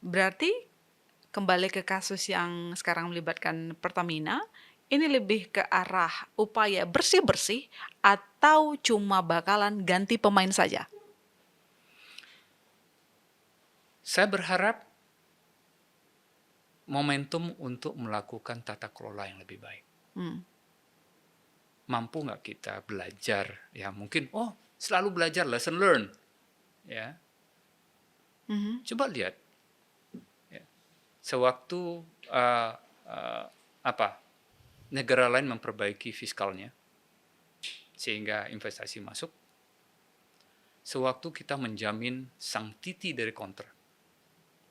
Berarti kembali ke kasus yang sekarang melibatkan Pertamina, ini lebih ke arah upaya bersih-bersih atau cuma bakalan ganti pemain saja? Saya berharap momentum untuk melakukan tata kelola yang lebih baik. Hmm. Mampu nggak kita belajar? Ya mungkin, selalu belajar, lesson learn. Ya, Mhm. coba lihat. Ya. Sewaktu uh, uh, negara lain memperbaiki fiskalnya sehingga investasi masuk, sewaktu kita menjamin sanctity dari kontrak,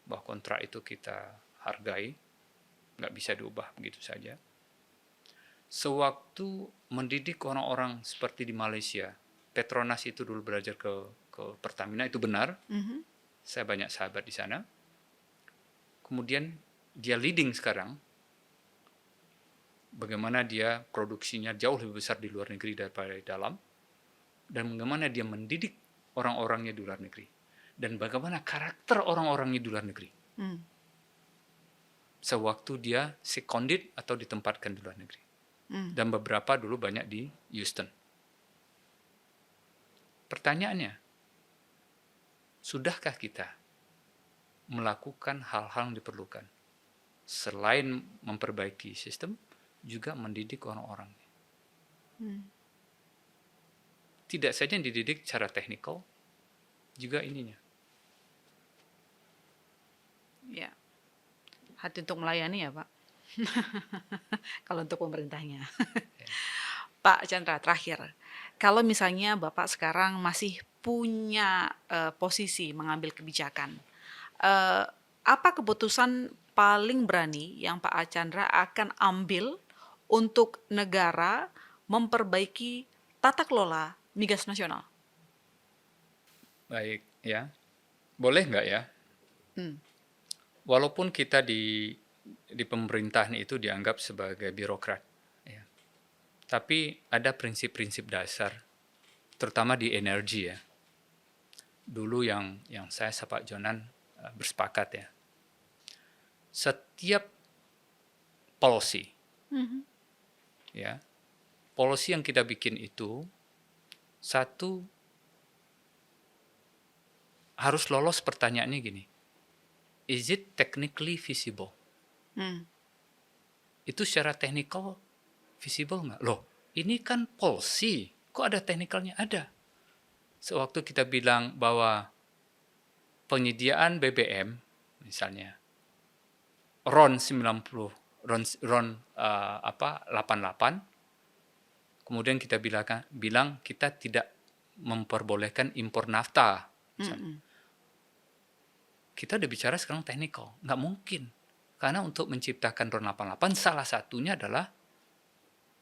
bahwa kontrak itu kita hargai, nggak bisa diubah begitu saja. Sewaktu mendidik orang-orang seperti di Malaysia, Petronas itu dulu belajar ke Pertamina, itu benar. Mhm. Saya banyak sahabat di sana. Kemudian dia leading sekarang, bagaimana dia produksinya jauh lebih besar di luar negeri daripada di dalam, dan bagaimana dia mendidik orang-orangnya di luar negeri, dan bagaimana karakter orang-orangnya di luar negeri. Hmm. Sewaktu dia seconded atau ditempatkan di luar negeri. Hmm. Dan beberapa dulu banyak di Houston. Pertanyaannya, sudahkah kita melakukan hal-hal yang diperlukan? Selain memperbaiki sistem, juga mendidik orang-orang. Hmm. Tidak saja yang dididik secara teknikal, juga ininya. Ya, hati untuk melayani ya Pak. Kalau untuk pemerintahnya. Ya. Pak Chandra, terakhir. Kalau misalnya Bapak sekarang masih punya posisi mengambil kebijakan, eh, apa keputusan paling berani yang Pak Chandra akan ambil untuk negara memperbaiki tata kelola migas nasional? Baik, ya. Boleh nggak ya? Hmm. Walaupun kita di pemerintahan itu dianggap sebagai birokrat, ya. Tapi ada prinsip-prinsip dasar, terutama di energi ya. Dulu yang saya sama Pak Jonan bersepakat ya. Setiap policy, Mhm. ya, policy yang kita bikin itu satu harus lolos pertanyaannya gini. Is it technically feasible? Hmm. Itu secara teknikal visible nggak? Loh, ini kan policy, kok ada teknikalnya? Ada. Sewaktu kita bilang bahwa penyediaan BBM, misalnya, RON 90, RON 88, kemudian kita bilang kita tidak memperbolehkan impor nafta, misalnya. Hmm. Kita udah bicara sekarang teknikal, nggak mungkin. Karena untuk menciptakan RON 88, salah satunya adalah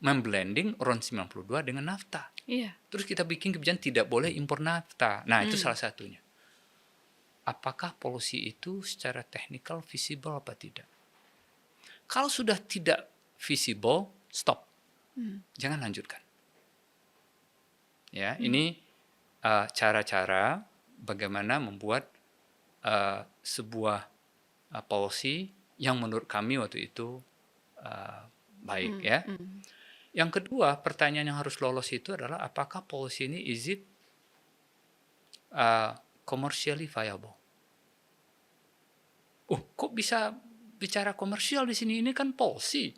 memblending RON 92 dengan nafta. Iya. Terus kita bikin kebijakan tidak boleh impor nafta. Nah, itu Hmm. salah satunya. Apakah polusi itu secara teknikal visible apa tidak? Kalau sudah tidak visible, stop. Jangan lanjutkan. Ya, Hmm. ini cara-cara bagaimana membuat sebuah policy yang menurut kami waktu itu baik Hmm. ya. Hmm. Yang kedua, pertanyaan yang harus lolos itu adalah apakah policy ini is it commercially viable? Kok bisa bicara komersial di sini? Ini kan policy.